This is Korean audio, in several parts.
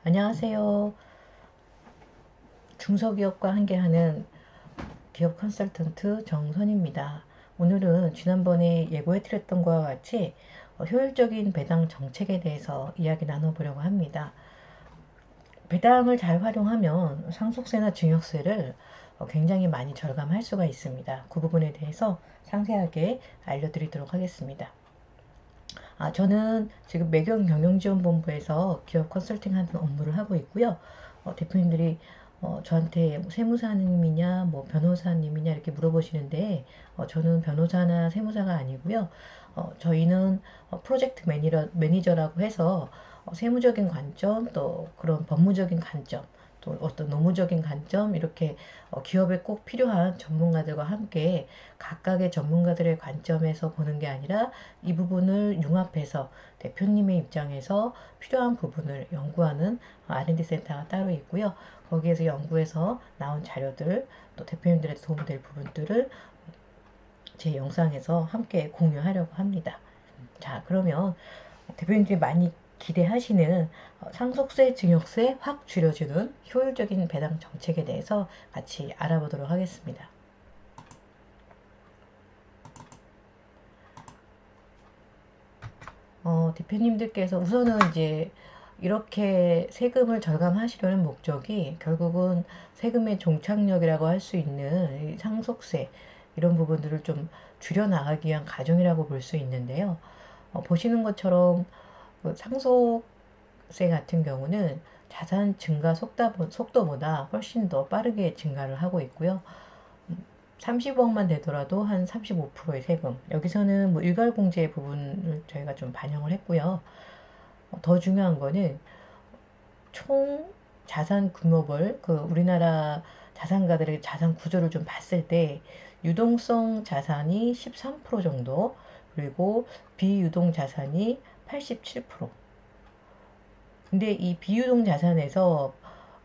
안녕하세요. 중소기업과 함께하는 기업 컨설턴트 정선입니다. 오늘은 지난번에 예고해드렸던 것과 같이 효율적인 배당 정책에 대해서 이야기 나눠보려고 합니다. 배당을 잘 활용하면 상속세나 증여세를 굉장히 많이 절감할 수가 있습니다. 그 부분에 대해서 상세하게 알려드리도록 하겠습니다. 저는 지금 매경경영지원본부에서 기업 컨설팅 하는 업무를 하고 있고요. 대표님들이 저한테 세무사님이냐, 뭐 변호사님이냐 이렇게 물어보시는데, 저는 변호사나 세무사가 아니고요. 저희는 프로젝트 매니저라고 해서 세무적인 관점, 또 그런 법무적인 관점, 또 어떤 노무적인 관점, 이렇게 기업에 꼭 필요한 전문가들과 함께 각각의 전문가들의 관점에서 보는 게 아니라 이 부분을 융합해서 대표님의 입장에서 필요한 부분을 연구하는 R&D 센터가 따로 있고요. 거기에서 연구해서 나온 자료들, 또 대표님들의 도움이 될 부분들을 제 영상에서 함께 공유하려고 합니다. 자, 그러면 대표님들이 많이 기대하시는 상속세, 증여세 확 줄여주는 효율적인 배당 정책에 대해서 같이 알아보도록 하겠습니다. 대표님들께서 우선은 이제 이렇게 세금을 절감하시려는 목적이 결국은 세금의 종착역이라고 할 수 있는 상속세 이런 부분들을 좀 줄여나가기 위한 과정이라고 볼 수 있는데요. 보시는 것처럼 그 상속세 같은 경우는 자산 증가 속도보다 훨씬 더 빠르게 증가를 하고 있고요. 30억만 되더라도 한 35%의 세금. 여기서는 뭐 일괄공제 부분을 저희가 좀 반영을 했고요. 더 중요한 거는 총 자산 규모별 그 우리나라 자산가들의 자산 구조를 좀 봤을 때 유동성 자산이 13% 정도, 그리고 비유동 자산이 87%. 근데 이 비유동 자산에서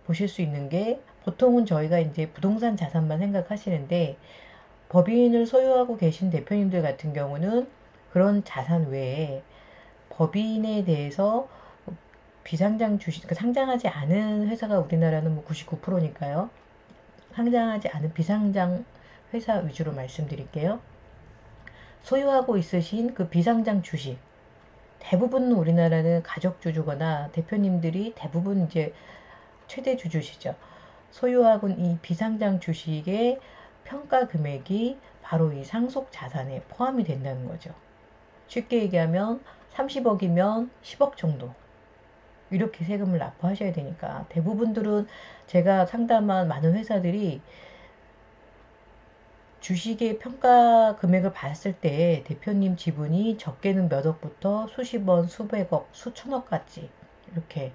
보실 수 있는 게 보통은 저희가 이제 부동산 자산만 생각하시는데 법인을 소유하고 계신 대표님들 같은 경우는 그런 자산 외에 법인에 대해서 비상장 주식, 그러니까 상장하지 않은 회사가 우리나라는 뭐 99%니까요. 상장하지 않은 비상장 회사 위주로 말씀드릴게요. 소유하고 있으신 그 비상장 주식, 대부분 우리나라는 가족주주거나 대표님들이 대부분 이제 최대 주주시죠. 소유하고 이 비상장 주식의 평가 금액이 바로 이 상속 자산에 포함이 된다는 거죠. 쉽게 얘기하면 30억이면 10억 정도. 이렇게 세금을 납부하셔야 되니까 대부분들은 제가 상담한 많은 회사들이 주식의 평가 금액을 봤을 때 대표님 지분이 적게는 몇 억부터 수십원, 수백억, 수천억까지 이렇게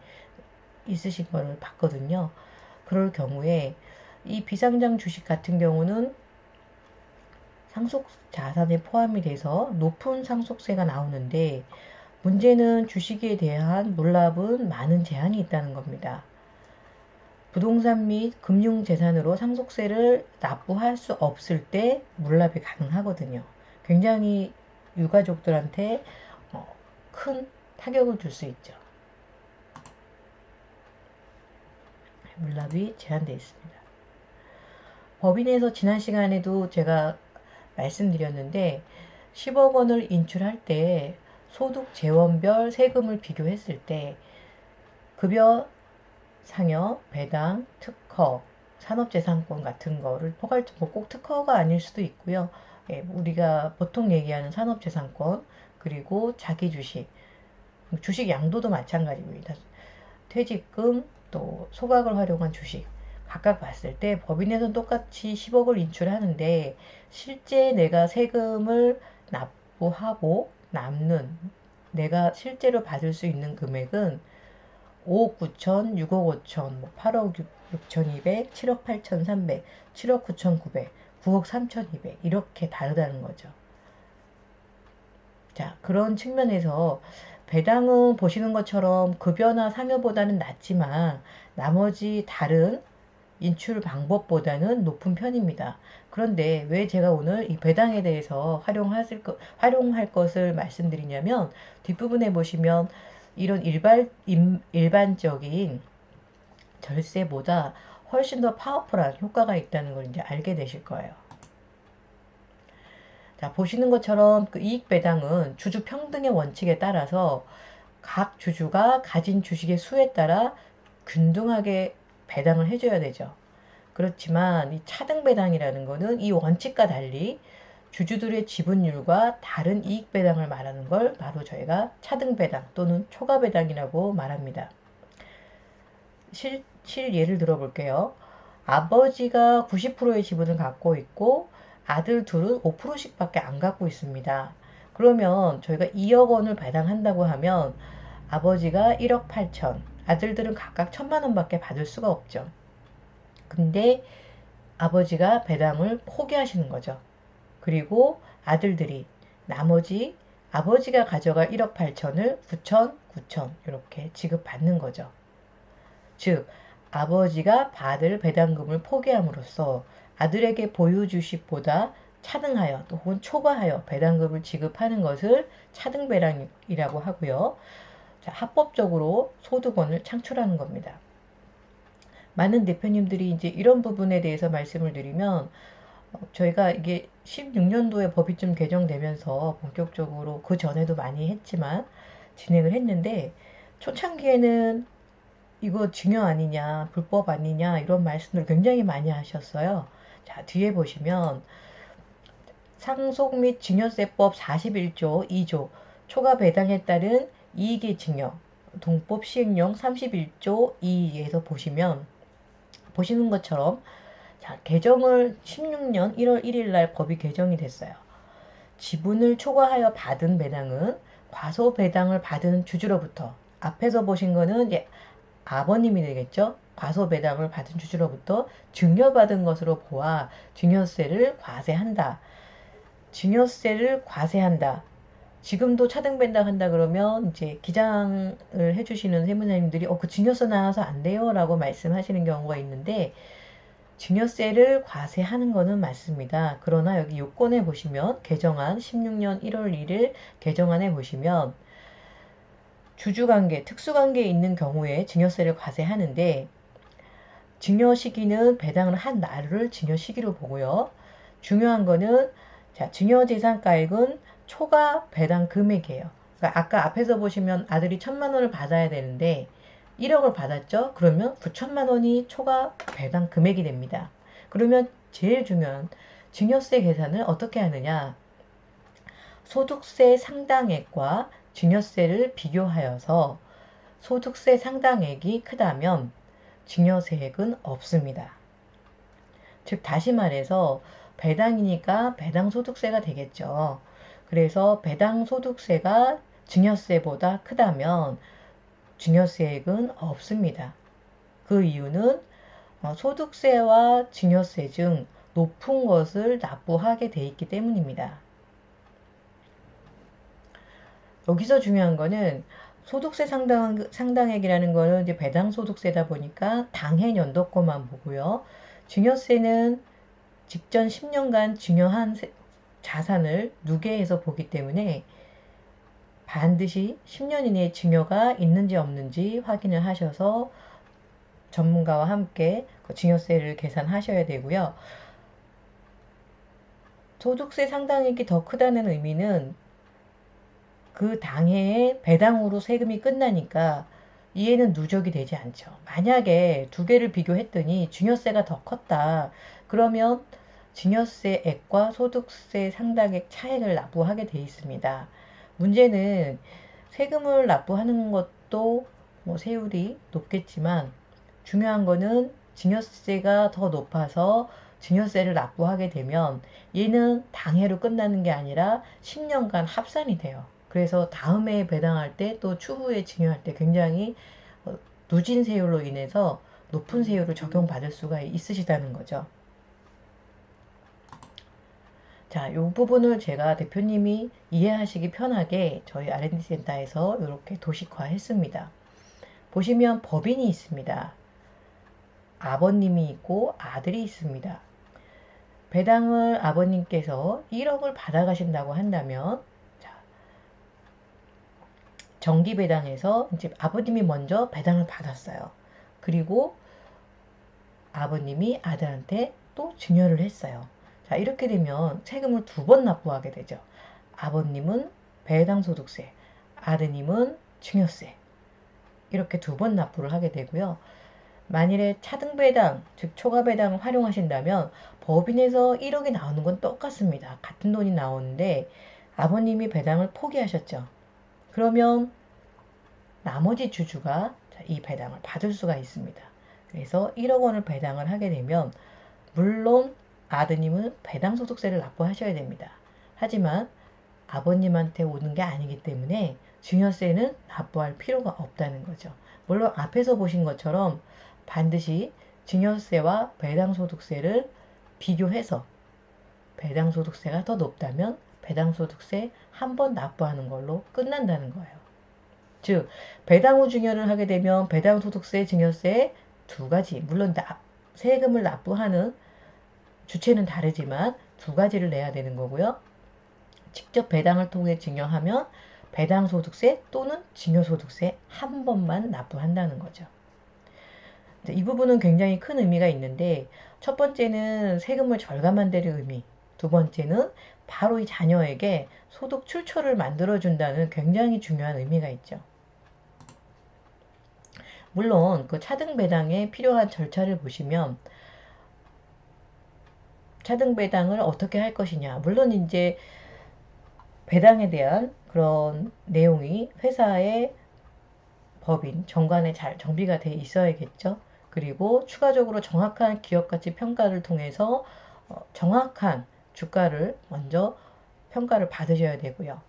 있으신 거를 봤거든요. 그럴 경우에 이 비상장 주식 같은 경우는 상속 자산에 포함이 돼서 높은 상속세가 나오는데 문제는 주식에 대한 몰랍은 많은 제한이 있다는 겁니다. 부동산 및 금융재산으로 상속세를 납부할 수 없을 때 몰랍이 가능하거든요. 굉장히 유가족들한테 큰 타격을 줄 수 있죠. 몰랍이 제한되어 있습니다. 법인에서 지난 시간에도 제가 말씀드렸는데 10억 원을 인출할 때 소득 재원별 세금을 비교했을 때 급여, 상여, 배당, 특허, 산업재산권 같은 거를 포괄적, 뭐꼭 특허가 아닐 수도 있고요. 예, 우리가 보통 얘기하는 산업재산권, 그리고 자기 주식, 주식 양도도 마찬가지입니다. 퇴직금, 또 소각을 활용한 주식, 각각 봤을 때 법인에서는 똑같이 10억을 인출하는데 실제 내가 세금을 납부하고 남는 내가 실제로 받을 수 있는 금액은 5억 9천, 6억 5천, 8억 6천2백, 7억 8천 3백, 7억 9천 9백, 9억 3천 2백 이렇게 다르다는 거죠. 자, 그런 측면에서 배당은 보시는 것처럼 급여나 상여보다는 낮지만 나머지 다른 인출 방법보다는 높은 편입니다. 그런데 왜 제가 오늘 이 배당에 대해서 활용할 것을 말씀드리냐면 뒷부분에 보시면 이런 일반적인 절세보다 훨씬 더 파워풀한 효과가 있다는 걸 이제 알게 되실 거예요. 자, 보시는 것처럼 그 이익 배당은 주주 평등의 원칙에 따라서 각 주주가 가진 주식의 수에 따라 균등하게 배당을 해줘야 되죠. 그렇지만 이 차등 배당이라는 거는 이 원칙과 달리 주주들의 지분율과 다른 이익 배당을 말하는 걸 바로 저희가 차등 배당 또는 초과 배당이라고 말합니다. 예를 들어볼게요. 아버지가 90%의 지분을 갖고 있고 아들 둘은 5%씩밖에 안 갖고 있습니다. 그러면 저희가 2억 원을 배당한다고 하면 아버지가 1억 8천, 아들들은 각각 1,000만 원밖에 받을 수가 없죠. 근데 아버지가 배당을 포기하시는 거죠. 그리고 아들들이 나머지 아버지가 가져갈 1억 8천을 9천, 9천 이렇게 지급받는 거죠. 즉 아버지가 받을 배당금을 포기함으로써 아들에게 보유 주식보다 차등하여 또 혹은 초과하여 배당금을 지급하는 것을 차등 배당이라고 하고요. 자, 합법적으로 소득원을 창출하는 겁니다. 많은 대표님들이 이제 이런 부분에 대해서 말씀을 드리면 저희가 이게 16년도에 법이 좀 개정되면서 본격적으로 그 전에도 많이 했지만 진행을 했는데 초창기에는 이거 증여 아니냐, 불법 아니냐 이런 말씀을 굉장히 많이 하셨어요. 자, 뒤에 보시면 상속 및 증여세법 41조 2조 초과 배당에 따른 이익의 증여 동법 시행령 31조 2에서 보시는 것처럼 자, 개정을 16년 1월 1일 날 법이 개정이 됐어요. 지분을 초과하여 받은 배당은 과소 배당을 받은 주주로부터 앞에서 보신 거는 이제 아버님이 되겠죠. 과소 배당을 받은 주주로부터 증여받은 것으로 보아 증여세를 과세한다. 증여세를 과세한다. 지금도 차등 배당한다 그러면 이제 기장을 해주시는 세무사님들이 그 증여세 나와서 안 돼요 라고 말씀하시는 경우가 있는데 증여세를 과세하는 것은 맞습니다. 그러나 여기 요건에 보시면 개정안 16년 1월 1일 개정안에 보시면 주주관계, 특수관계에 있는 경우에 증여세를 과세하는데 증여 시기는 배당을 한 날을 증여 시기로 보고요. 중요한 거는 자, 증여재산가액은 초과 배당 금액이에요. 그러니까 아까 앞에서 보시면 아들이 1,000만 원을 받아야 되는데 1억을 받았죠? 그러면 9천만 원이 초과 배당 금액이 됩니다. 그러면 제일 중요한 증여세 계산을 어떻게 하느냐? 소득세 상당액과 증여세를 비교하여서 소득세 상당액이 크다면 증여세액은 없습니다. 즉 다시 말해서 배당이니까 배당소득세가 되겠죠. 그래서 배당소득세가 증여세보다 크다면 증여세액은 없습니다. 그 이유는 소득세와 증여세 중 높은 것을 납부하게 돼 있기 때문입니다. 여기서 중요한 거는 소득세 상당액이라는 거는 이제 배당소득세다 보니까 당해 연도권만 보고요. 증여세는 직전 10년간 증여한 자산을 누계해서 보기 때문에 반드시 10년 이내에 증여가 있는지 없는지 확인을 하셔서 전문가와 함께 증여세를 계산하셔야 되고요. 소득세 상당액이 더 크다는 의미는 그 당해의 배당으로 세금이 끝나니까 이해는 누적이 되지 않죠. 만약에 두 개를 비교했더니 증여세가 더 컸다. 그러면 증여세액과 소득세 상당액 차액을 납부하게 돼 있습니다. 문제는 세금을 납부하는 것도 세율이 높겠지만 중요한 거는 증여세가 더 높아서 증여세를 납부하게 되면 얘는 당해로 끝나는 게 아니라 10년간 합산이 돼요. 그래서 다음에 배당할 때 또 추후에 증여할 때 굉장히 누진 세율로 인해서 높은 세율을 적용받을 수가 있으시다는 거죠. 자, 이 부분을 제가 대표님이 이해하시기 편하게 저희 R&D 센터에서 이렇게 도식화했습니다. 보시면 법인이 있습니다. 아버님이 있고 아들이 있습니다. 배당을 아버님께서 1억을 받아가신다고 한다면 정기 배당에서 이제 아버님이 먼저 배당을 받았어요. 그리고 아버님이 아들한테 또 증여를 했어요. 자, 이렇게 되면 세금을 두 번 납부하게 되죠. 아버님은 배당소득세, 아드님은 증여세. 이렇게 두 번 납부를 하게 되고요. 만일에 차등배당, 즉 초과배당을 활용하신다면 법인에서 1억이 나오는 건 똑같습니다. 같은 돈이 나오는데 아버님이 배당을 포기하셨죠. 그러면 나머지 주주가 이 배당을 받을 수가 있습니다. 그래서 1억 원을 배당을 하게 되면 물론 아드님은 배당소득세를 납부하셔야 됩니다. 하지만 아버님한테 오는 게 아니기 때문에 증여세는 납부할 필요가 없다는 거죠. 물론 앞에서 보신 것처럼 반드시 증여세와 배당소득세를 비교해서 배당소득세가 더 높다면 배당소득세 한 번 납부하는 걸로 끝난다는 거예요. 즉 배당 후 증여를 하게 되면 배당소득세, 증여세 두 가지, 물론 세금을 납부하는 주체는 다르지만 두 가지를 내야 되는 거고요. 직접 배당을 통해 증여하면 배당소득세 또는 증여소득세 한 번만 납부한다는 거죠. 이 부분은 굉장히 큰 의미가 있는데 첫 번째는 세금을 절감한다는 의미, 두 번째는 바로 이 자녀에게 소득 출처를 만들어준다는 굉장히 중요한 의미가 있죠. 물론 그 차등 배당에 필요한 절차를 보시면 차등 배당을 어떻게 할 것이냐, 물론 이제 배당에 대한 그런 내용이 회사의 법인 정관에 잘 정비가 돼 있어야겠죠. 그리고 추가적으로 정확한 기업가치 평가를 통해서 정확한 주가를 먼저 평가를 받으셔야 되고요.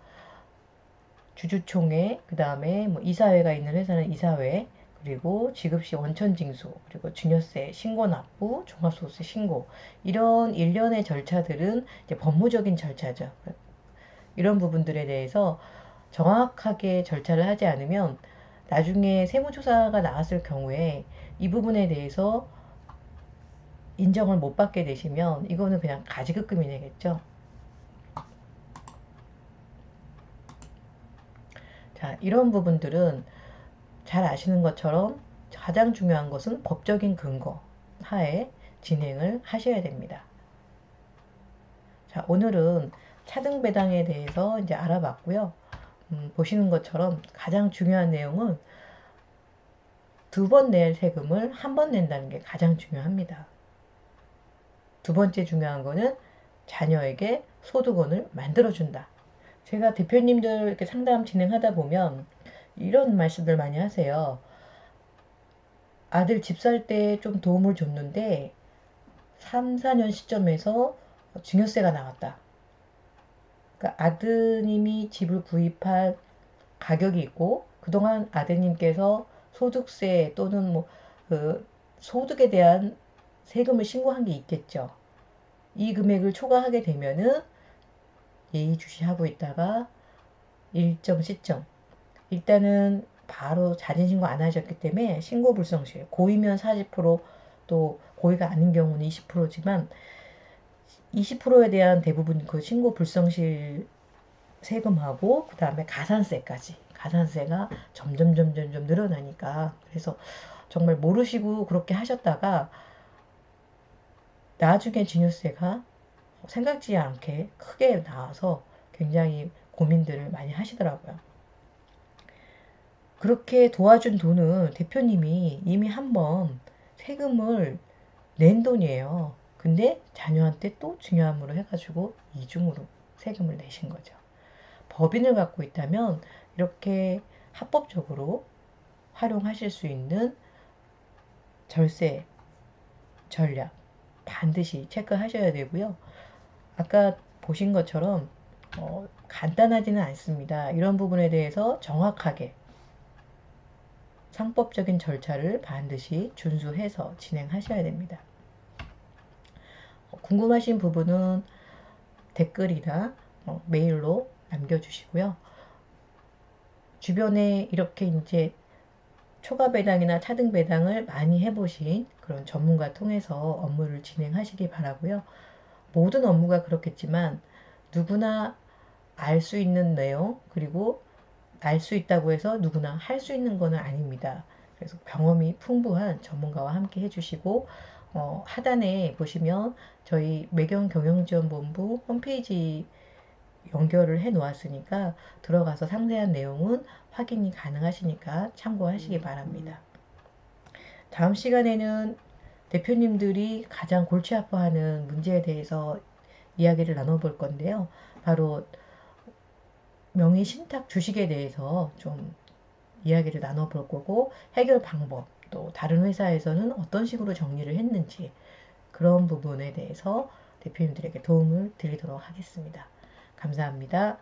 주주총회, 그 다음에 뭐 이사회가 있는 회사는 이사회, 그리고 지급시 원천징수, 그리고 증여세 신고 납부, 종합소득세 신고, 이런 일련의 절차들은 이제 법무적인 절차죠. 이런 부분들에 대해서 정확하게 절차를 하지 않으면 나중에 세무조사가 나왔을 경우에 이 부분에 대해서 인정을 못 받게 되시면 이거는 그냥 가지급금이 되겠죠. 자, 이런 부분들은 잘 아시는 것처럼 가장 중요한 것은 법적인 근거 하에 진행을 하셔야 됩니다. 자, 오늘은 차등 배당에 대해서 이제 알아봤고요. 보시는 것처럼 가장 중요한 내용은 두 번 낼 세금을 한 번 낸다는 게 가장 중요합니다. 두 번째 중요한 거는 자녀에게 소득원을 만들어준다. 제가 대표님들 이렇게 상담 진행하다 보면 이런 말씀들 많이 하세요. 아들 집 살 때 좀 도움을 줬는데 3, 4년 시점에서 증여세가 나왔다. 그러니까 아드님이 집을 구입할 가격이 있고 그동안 아드님께서 소득세 또는 그 소득에 대한 세금을 신고한 게 있겠죠. 이 금액을 초과하게 되면은 예의주시하고 있다가 일정 시점, 일단은 바로 자진신고 안 하셨기 때문에 신고 불성실, 고의면 40%, 또 고의가 아닌 경우는 20%지만 20%에 대한 대부분 그 신고 불성실 세금하고 그 다음에 가산세가 점점 늘어나니까, 그래서 정말 모르시고 그렇게 하셨다가 나중에 증여세가 생각지 않게 크게 나와서 굉장히 고민들을 많이 하시더라고요. 그렇게 도와준 돈은 대표님이 이미 한번 세금을 낸 돈이에요. 근데 자녀한테 또 증여함으로 해가지고 이중으로 세금을 내신 거죠. 법인을 갖고 있다면 이렇게 합법적으로 활용하실 수 있는 절세 전략 반드시 체크하셔야 되고요. 아까 보신 것처럼 간단하지는 않습니다. 이런 부분에 대해서 정확하게 상법적인 절차를 반드시 준수해서 진행하셔야 됩니다. 궁금하신 부분은 댓글이나 메일로 남겨주시고요. 주변에 이렇게 이제 초과 배당이나 차등 배당을 많이 해보신 그런 전문가 통해서 업무를 진행하시기 바라고요. 모든 업무가 그렇겠지만 누구나 알 수 있는 내용, 그리고 알 수 있다고 해서 누구나 할 수 있는 것은 아닙니다. 그래서 경험이 풍부한 전문가와 함께 해주시고 하단에 보시면 저희 매경경영지원본부 홈페이지 연결을 해 놓았으니까 들어가서 상세한 내용은 확인이 가능하시니까 참고하시기 바랍니다. 다음 시간에는 대표님들이 가장 골치 아파하는 문제에 대해서 이야기를 나눠볼 건데요. 바로 명의신탁 주식에 대해서 좀 이야기를 나눠볼 거고, 해결 방법, 또 다른 회사에서는 어떤 식으로 정리를 했는지, 그런 부분에 대해서 대표님들에게 도움을 드리도록 하겠습니다. 감사합니다.